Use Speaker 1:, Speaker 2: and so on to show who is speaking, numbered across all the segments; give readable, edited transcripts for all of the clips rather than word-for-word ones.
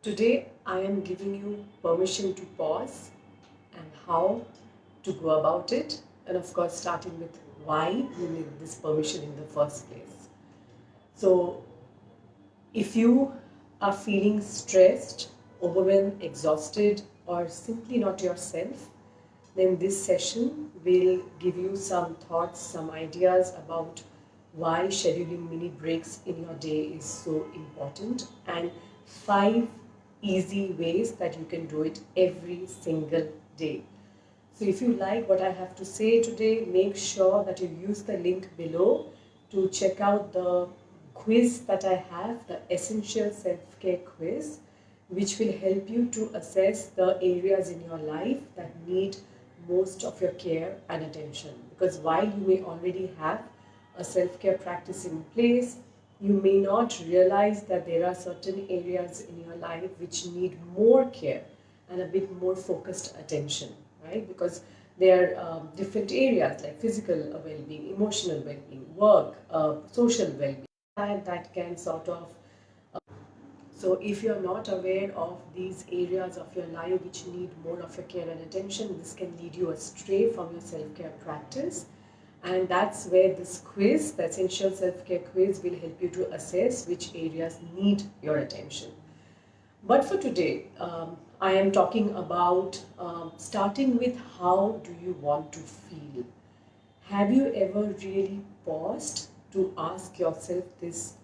Speaker 1: Today, I am giving you permission to pause and how to go about it, and of course, starting with why you need this permission in the first place. So, if you are feeling stressed, overwhelmed, exhausted, or simply not yourself, then this session will give you some thoughts, some ideas about why scheduling mini breaks in your day is so important, and 5 easy ways that you can do it every single day. So if you like what I have to say today, make sure that you use the link below to check out the quiz that I have, the Essential Self-Care Quiz, which will help you to assess the areas in your life that need most of your care and attention. Because while you may already have a self-care practice in place, you may not realize that there are certain areas in your life which need more care and a bit more focused attention, right? Because there are different areas like physical well-being, emotional well-being, work, social well-being, that can sort of so if you're not aware of these areas of your life which need more of your care and attention, this can lead you astray from your self-care practice. And that's where this quiz, the Essential Self-Care Quiz, will help you to assess which areas need your attention. But for today, I am talking about starting with how do you want to feel? Have you ever really paused to ask yourself this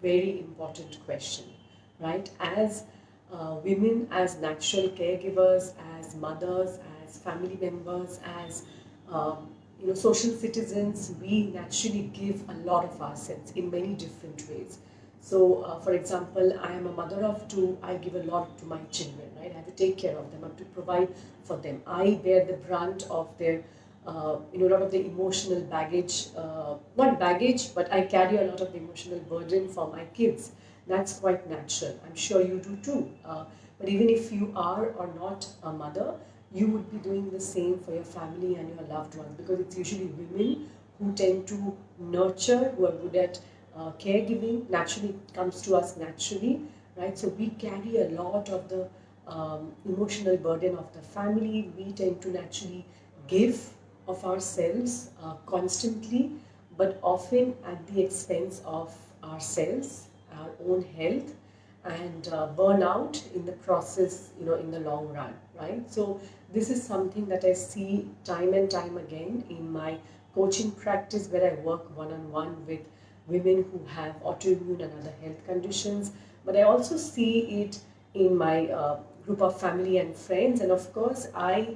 Speaker 1: very important question, right? As women, as natural caregivers, as mothers, as family members, as social citizens, we naturally give a lot of ourselves in many different ways. So, for example, I am a mother of two. I give a lot to my children, right? I have to take care of them. I have to provide for them. I bear the brunt of their a lot of the emotional baggage, not baggage, but I carry a lot of the emotional burden for my kids. That's quite natural. I'm sure you do too. But even if you are or not a mother, you would be doing the same for your family and your loved ones, because it's usually women who tend to nurture, who are good at caregiving. Naturally, it comes to us naturally, right? So we carry a lot of the emotional burden of the family. We tend to naturally give of ourselves constantly, but often at the expense of ourselves, our own health, and burn out in the process, in the long run, right? So this is something that I see time and time again in my coaching practice, where I work one-on-one with women who have autoimmune and other health conditions. But I also see it in my group of family and friends. And of course, I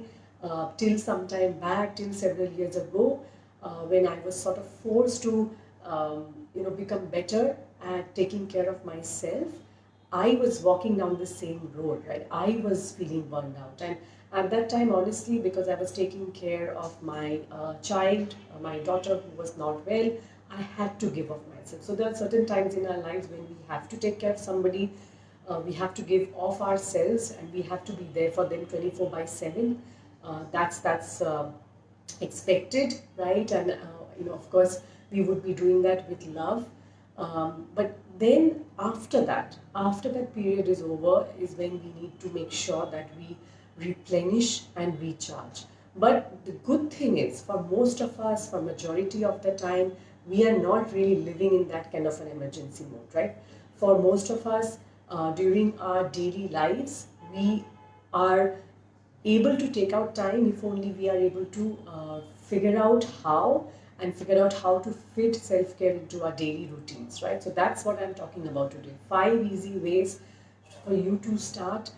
Speaker 1: till some time back, till several years ago, when I was sort of forced to, become better at taking care of myself, I was walking down the same road, right? I was feeling burned out. And at that time, honestly, because I was taking care of my child, my daughter who was not well, I had to give of myself. So there are certain times in our lives when we have to take care of somebody, we have to give of ourselves, and we have to be there for them 24 by 7. That's expected, right? And of course, we would be doing that with love. But then after that period is over, is when we need to make sure that we replenish and recharge. But the good thing is, for most of us, for majority of the time, we are not really living in that kind of an emergency mode, right? For most of us, during our daily lives, we are able to take out time if only we are able to figure out how, and figure out how to fit self-care into our daily routines, right? So that's what I'm talking about today. 5 easy ways for you to start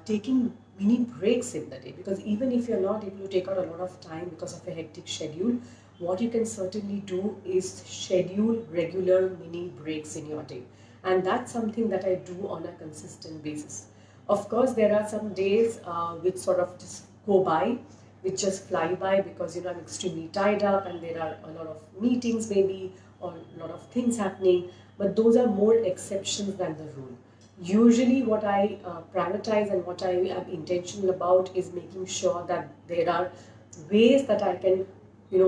Speaker 1: taking mini breaks in the day, because even if you're not able to take out a lot of time because of a hectic schedule, what you can certainly do is schedule regular mini breaks in your day. And that's something that I do on a consistent basis. Of course, there are some days which sort of just go by, which just fly by, because I'm extremely tied up and there are a lot of meetings maybe, or a lot of things happening. But those are more exceptions than the rule. Usually, what I prioritize and what I am intentional about is making sure that there are ways that I can,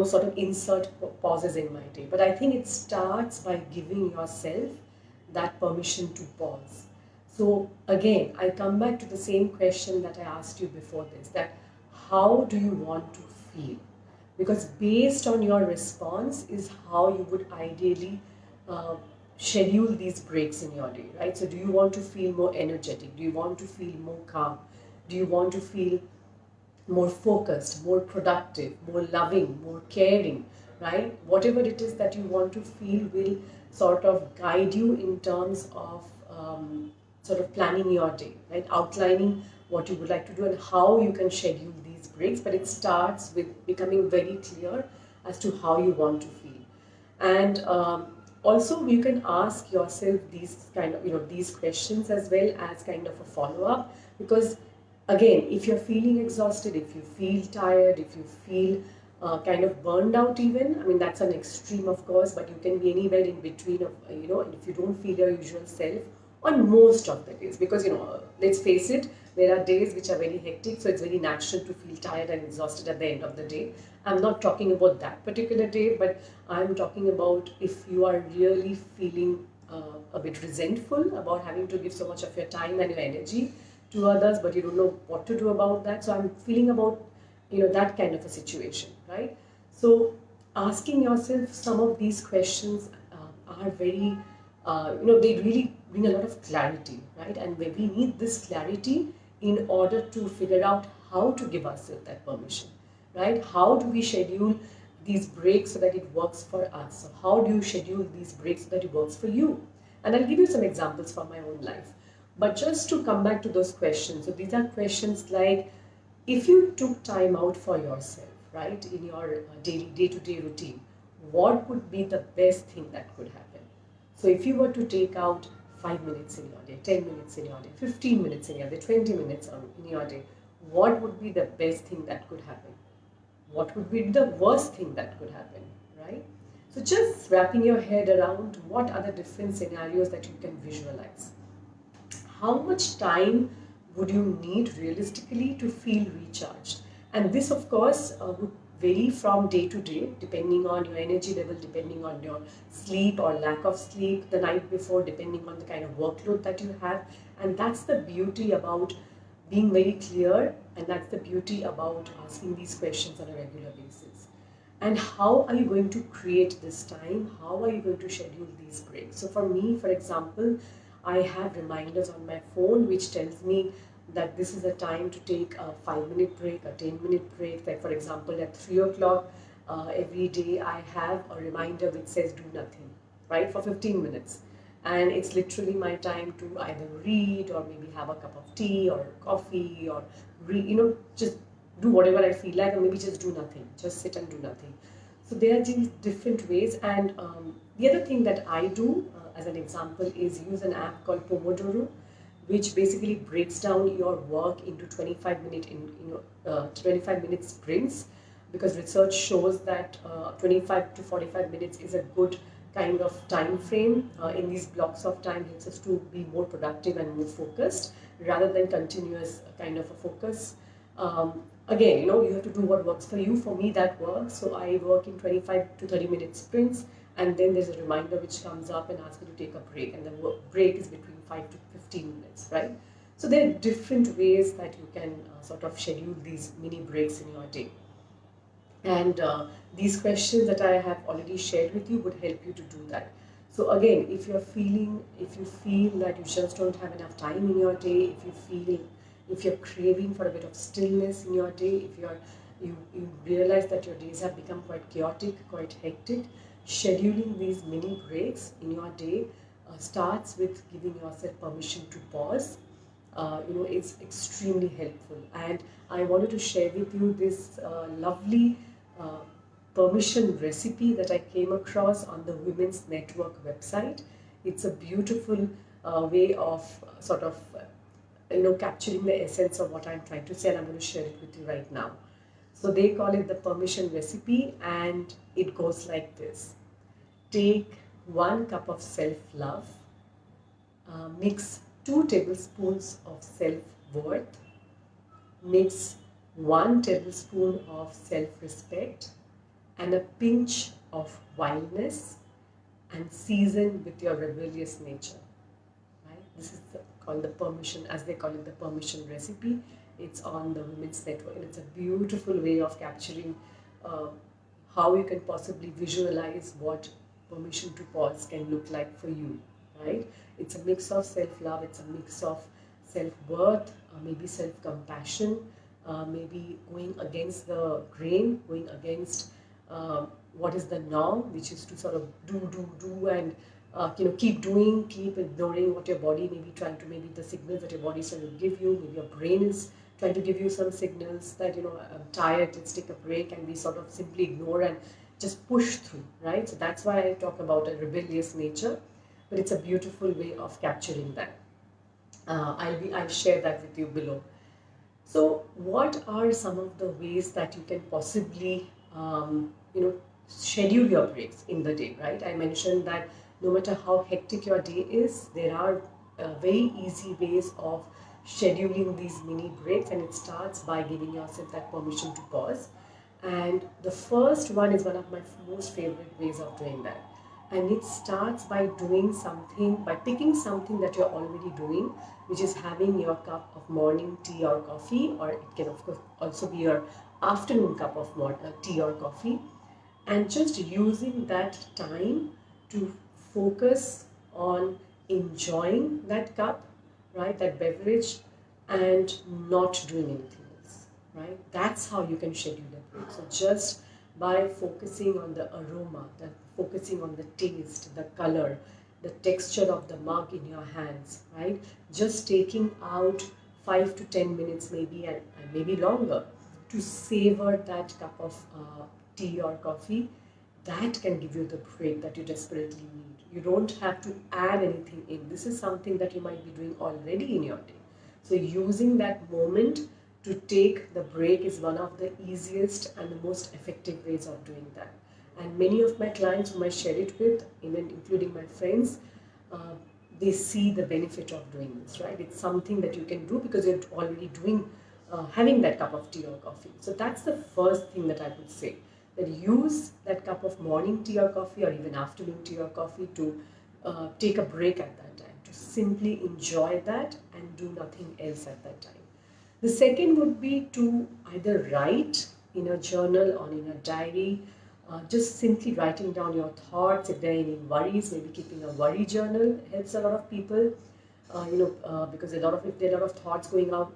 Speaker 1: sort of insert pauses in my day. But I think it starts by giving yourself that permission to pause. So again, I come back to the same question that I asked you before this, that how do you want to feel? Because based on your response is how you would ideally uh, schedule these breaks in your day, right? So do you want to feel more energetic? Do you want to feel more calm? Do you want to feel more focused, more productive, more loving, more caring, right? Whatever it is that you want to feel will sort of guide you in terms of sort of planning your day, right? Outlining what you would like to do and how you can schedule these breaks. But it starts with becoming very clear as to how you want to feel. And also you can ask yourself these kind of these questions as well as kind of a follow-up, because again, if you're feeling exhausted, if you feel tired, if you feel kind of burned out even, I mean that's an extreme of course, but you can be anywhere in between of and if you don't feel your usual self on most of the days, because let's face it, there are days which are very hectic, so it's very natural to feel tired and exhausted at the end of the day. I'm not talking about that particular day, but I'm talking about if you are really feeling a bit resentful about having to give so much of your time and your energy to others, but you don't know what to do about that. So I'm feeling about that kind of a situation, right? So asking yourself some of these questions are very they really bring a lot of clarity, right? And we need this clarity in order to figure out how to give ourselves that permission, right? How do we schedule these breaks so that it works for us? So how do you schedule these breaks so that it works for you? And I'll give you some examples from my own life. But just to come back to those questions, so these are questions like, if you took time out for yourself, right, in your daily day-to-day routine, what would be the best thing that could happen? So if you were to take out 5 minutes in your day, 10 minutes in your day, 15 minutes in your day, 20 minutes in your day, what would be the best thing that could happen? What would be the worst thing that could happen, right? So just wrapping your head around what are the different scenarios that you can visualize. How much time would you need realistically to feel recharged? And this, of course, would vary from day to day, depending on your energy level, depending on your sleep or lack of sleep the night before, depending on the kind of workload that you have. And that's the beauty about being very clear, and that's the beauty about asking these questions on a regular basis. And how are you going to create this time? How are you going to schedule these breaks? So for me, for example, I have reminders on my phone which tells me that this is a time to take a 5-minute break, a 10-minute break. Like for example, at 3 o'clock every day, I have a reminder which says do nothing, right, for 15 minutes. And it's literally my time to either read or maybe have a cup of tea or coffee or just do whatever I feel like, or maybe just do nothing, just sit and do nothing. So there are these different ways. And the other thing that I do, as an example, is use an app called Pomodoro, which basically breaks down your work into 25 minute sprints, because research shows that 25 to 45 minutes is a good kind of time frame in these blocks of time, helps us to be more productive and more focused rather than continuous kind of a focus. Again, you have to do what works for you. For me, that works. So I work in 25 to 30 minute sprints, and then there's a reminder which comes up and asks me to take a break, and the break is between 5 to 15 minutes, right? So there are different ways that you can sort of schedule these mini breaks in your day. And these questions that I have already shared with you would help you to do that. So again, if you feel that you just don't have enough time in your day, if you're craving for a bit of stillness in your day, if you realize that your days have become quite chaotic, quite hectic, scheduling these mini breaks in your day starts with giving yourself permission to pause. It's extremely helpful. And I wanted to share with you this lovely uh, permission recipe that I came across on the Women's Network website. It's a beautiful way of sort of capturing the essence of what I'm trying to say, and I'm going to share it with you right now. So they call it the permission recipe, and it goes like this. Take 1 cup of self-love, mix 2 tablespoons of self-worth, mix 1 tablespoon of self-respect, and a pinch of wildness, and season with your rebellious nature. Right? This is called the Permission, as they call it, the Permission Recipe. It's on the Women's Network, and it's a beautiful way of capturing uh, how you can possibly visualize what permission to pause can look like for you, right? It's a mix of self-love, it's a mix of self-worth, maybe self-compassion, maybe going against the grain, going against what is the norm, which is to sort of do, and keep doing, keep ignoring what your body may be trying to, maybe the signals that your body is trying to give you, maybe your brain is trying to give you some signals that, I'm tired, let's take a break, and we sort of simply ignore and just push through, right? So that's why I talk about a rebellious nature, but it's a beautiful way of capturing that. I'll share that with you below. So, what are some of the ways that you can possibly, schedule your breaks in the day, right? I mentioned that no matter how hectic your day is, there are very easy ways of scheduling these mini breaks, and it starts by giving yourself that permission to pause. And the first one is one of my most favorite ways of doing that. And it starts by doing something, by picking something that you're already doing, which is having your cup of morning tea or coffee, or it can of course also be your afternoon cup of tea or coffee, and just using that time to focus on enjoying that cup, right, that beverage, and not doing anything else, right? That's how you can schedule a break. So just by focusing on the aroma, focusing on the taste, the color, the texture of the mug in your hands, right? Just taking out 5 to 10 minutes maybe, and maybe longer, to savor that cup of tea or coffee, that can give you the break that you desperately need. You don't have to add anything in. This is something that you might be doing already in your day. So using that moment to take the break is one of the easiest and the most effective ways of doing that. And many of my clients whom I share it with, even including my friends, they see the benefit of doing this, right? It's something that you can do because you're already doing, having that cup of tea or coffee. So that's the first thing that I would say, that use that cup of morning tea or coffee, or even afternoon tea or coffee, to take a break at that time, to simply enjoy that and do nothing else at that time. The second would be to either write in a journal or in a diary, just simply writing down your thoughts. If there are any worries, maybe keeping a worry journal helps a lot of people. Because if there are a lot of thoughts going out,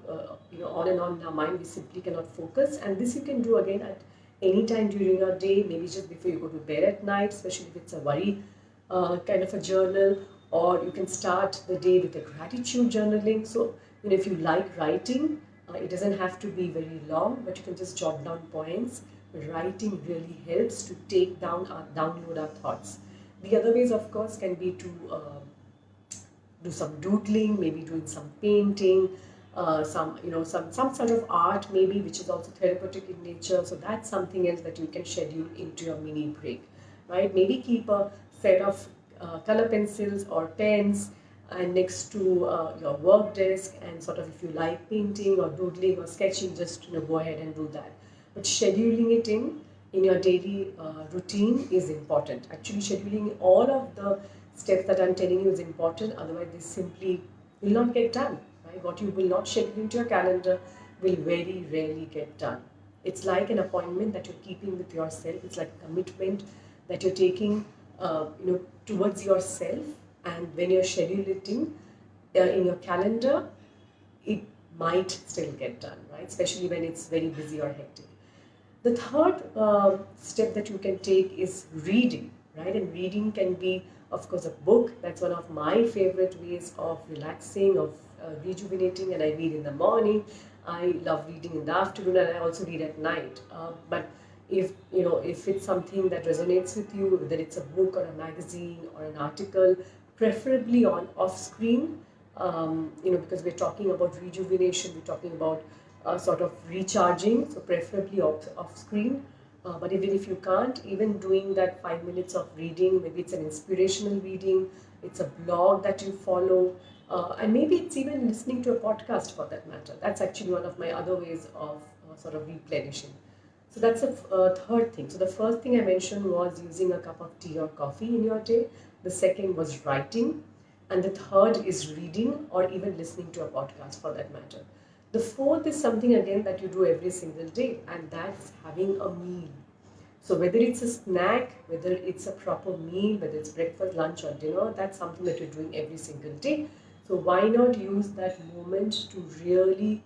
Speaker 1: on and on in our mind, we simply cannot focus. And this you can do again at any time during your day, maybe just before you go to bed at night, especially if it's a worry kind of a journal, or you can start the day with a gratitude journaling. So, if you like writing, it doesn't have to be very long, but you can just jot down points. Writing really helps to take down, download our thoughts. The other ways, of course, can be to do some doodling, maybe doing some painting, some sort of art maybe, which is also therapeutic in nature. So that's something else that you can schedule into your mini break, right? Maybe keep a set of color pencils or pens and next to your work desk, and sort of, if you like painting or doodling or sketching, just go ahead and do that. But scheduling it in your daily routine is important. Actually, scheduling all of the steps that I'm telling you is important. Otherwise, they simply will not get done. Right? What you will not schedule into your calendar will very rarely get done. It's like an appointment that you're keeping with yourself. It's like a commitment that you're taking, towards yourself. And when you're scheduling in your calendar, it might still get done, right? Especially when it's very busy or hectic. The third step that you can take is reading, right? And reading can be, of course, a book. That's one of my favorite ways of relaxing, of rejuvenating, and I read in the morning. I love reading in the afternoon, and I also read at night. But if it's something that resonates with you, whether it's a book or a magazine or an article, preferably on off screen, because we're talking about rejuvenation, we're talking about sort of recharging, so preferably off screen. But even if you can't, even doing that 5 minutes of reading, maybe it's an inspirational reading, it's a blog that you follow, and maybe it's even listening to a podcast for that matter. That's actually one of my other ways of sort of replenishing. So that's the third thing. So the first thing I mentioned was using a cup of tea or coffee in your day. The second was writing. And the third is reading or even listening to a podcast for that matter. The fourth is something again that you do every single day, and that's having a meal. So whether it's a snack, whether it's a proper meal, whether it's breakfast, lunch or dinner, that's something that you're doing every single day. So why not use that moment to really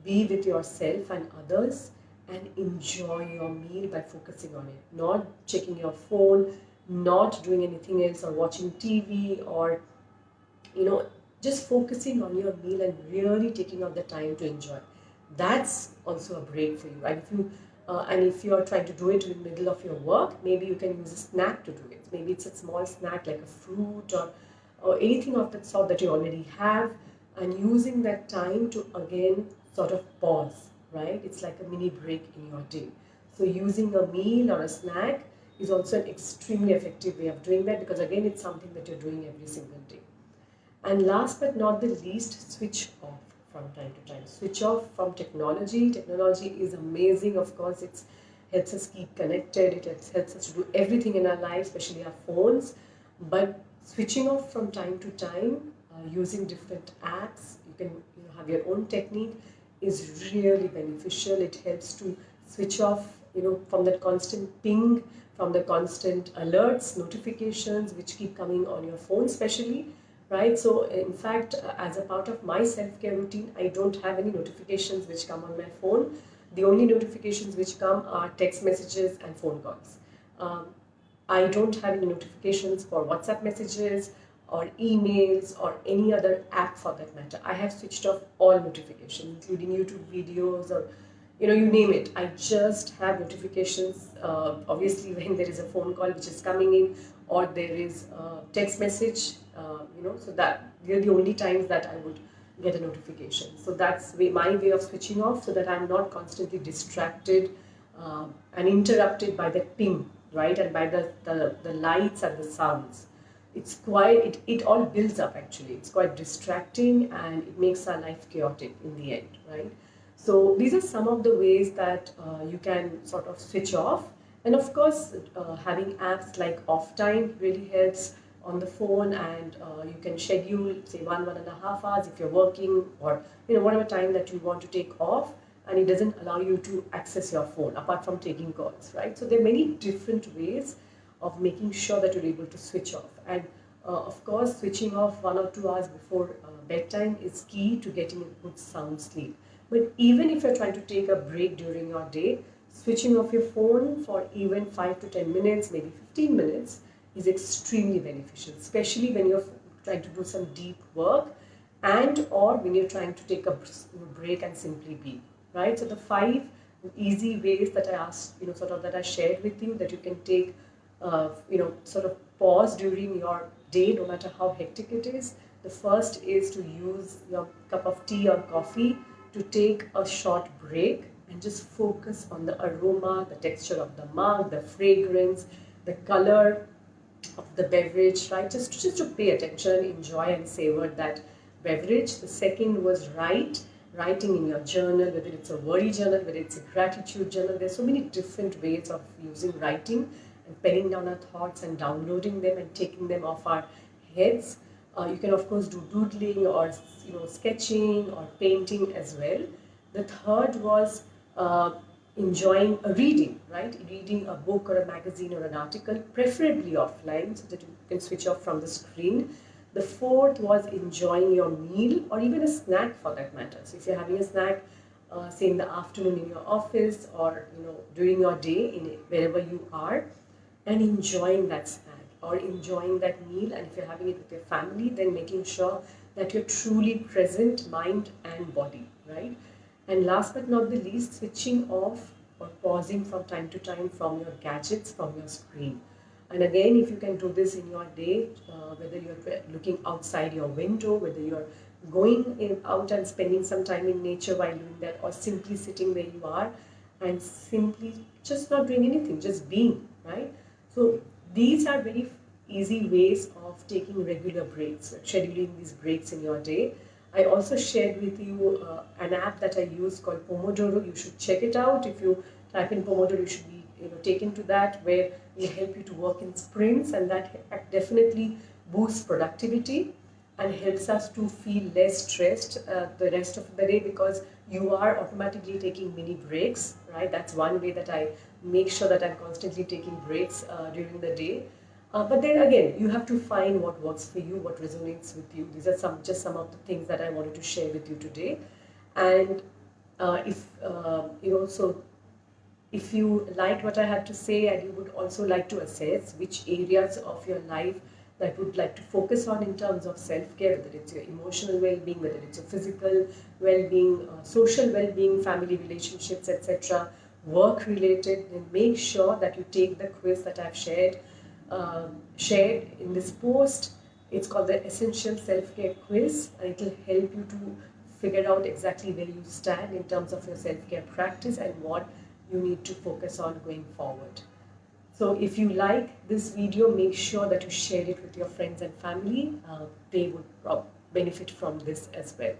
Speaker 1: be with yourself and others and enjoy your meal by focusing on it, not checking your phone, not doing anything else or watching TV or you know just focusing on your meal and really taking out the time to enjoy. That's also a break for you. And if you are trying to do it in the middle of your work, maybe you can use a snack to do it. Maybe it's a small snack like a fruit or anything of that sort that you already have, and using that time to again sort of pause, right? It's like a mini break in your day. So using a meal or a snack is also an extremely effective way of doing that, because again it's something that you're doing every single day. And last but not the least, switch off from time to time. Switch off from technology. Technology is amazing, of course. It helps us keep connected. It helps us to do everything in our lives, especially our phones. But switching off from time to time, using different apps, you can have your own technique, is really beneficial. It helps to switch off, from that constant ping, from the constant alerts, notifications which keep coming on your phone, especially, right? So in fact, as a part of my self-care routine, I don't have any notifications which come on my phone. The only notifications which come are text messages and phone calls. I don't have any notifications for WhatsApp messages or emails or any other app for that matter. I have switched off all notifications, including YouTube videos or you name it. I just have notifications, obviously when there is a phone call which is coming in or there is a text message, so that they're the only times that I would get a notification. So that's my way of switching off, so that I'm not constantly distracted and interrupted by the ping, right, and by the lights and the sounds. It's quite, it all builds up actually. It's quite distracting and it makes our life chaotic in the end, right? So these are some of the ways that you can sort of switch off. And of course, having apps like Off Time really helps on the phone, and you can schedule, say, 1.5 hours if you're working, or whatever time that you want to take off, and it doesn't allow you to access your phone apart from taking calls, right? So there are many different ways of making sure that you're able to switch off. And of course, switching off 1 or 2 hours before bedtime is key to getting a good sound sleep. But even if you're trying to take a break during your day, switching off your phone for even 5 to 10 minutes, maybe 15 minutes, is extremely beneficial, especially when you're trying to do some deep work and or when you're trying to take a break and simply be, right? So the 5 easy ways that I asked, sort of that I shared with you, that you can take, sort of pause during your day, no matter how hectic it is. The first is to use your cup of tea or coffee to take a short break and just focus on the aroma, the texture of the mug, the fragrance, the color of the beverage, right? Just to pay attention, enjoy and savor that beverage. The second was writing in your journal, whether it's a worry journal, whether it's a gratitude journal. There's so many different ways of using writing and penning down our thoughts and downloading them and taking them off our heads. You can of course do doodling or sketching or painting as well. The third was enjoying a reading, right? Reading a book or a magazine or an article, preferably offline, so that you can switch off from the screen. The fourth was enjoying your meal or even a snack for that matter. So if you're having a snack, say in the afternoon in your office or during your day wherever you are, and enjoying that snack or enjoying that meal. And if you're having it with your family, then making sure that you're truly present, mind and body, right? And last but not the least, switching off or pausing from time to time from your gadgets, from your screen. And again, if you can do this in your day, whether you're looking outside your window, whether you're going out and spending some time in nature while doing that, or simply sitting where you are and simply just not doing anything, just being, right? So these are very easy ways of taking regular breaks, scheduling these breaks in your day. I also shared with you an app that I use called Pomodoro. You should check it out. If you type in Pomodoro, you should be taken to that, where it will help you to work in sprints, and that definitely boosts productivity. and helps us to feel less stressed the rest of the day, because you are automatically taking mini breaks, right? That's one way that I make sure that I'm constantly taking breaks during the day. But then again, you have to find what works for you, what resonates with you. These are some of the things that I wanted to share with you today. And if you also if you liked what I had to say and you would also like to assess which areas of your life that would like to focus on in terms of self-care, whether it's your emotional well-being, whether it's your physical well-being, social well-being, family relationships, etc., work-related, then make sure that you take the quiz that I've shared in this post. It's called the Essential Self-Care Quiz, and it will help you to figure out exactly where you stand in terms of your self-care practice and what you need to focus on going forward. So if you like this video, make sure that you share it with your friends and family. They would benefit from this as well.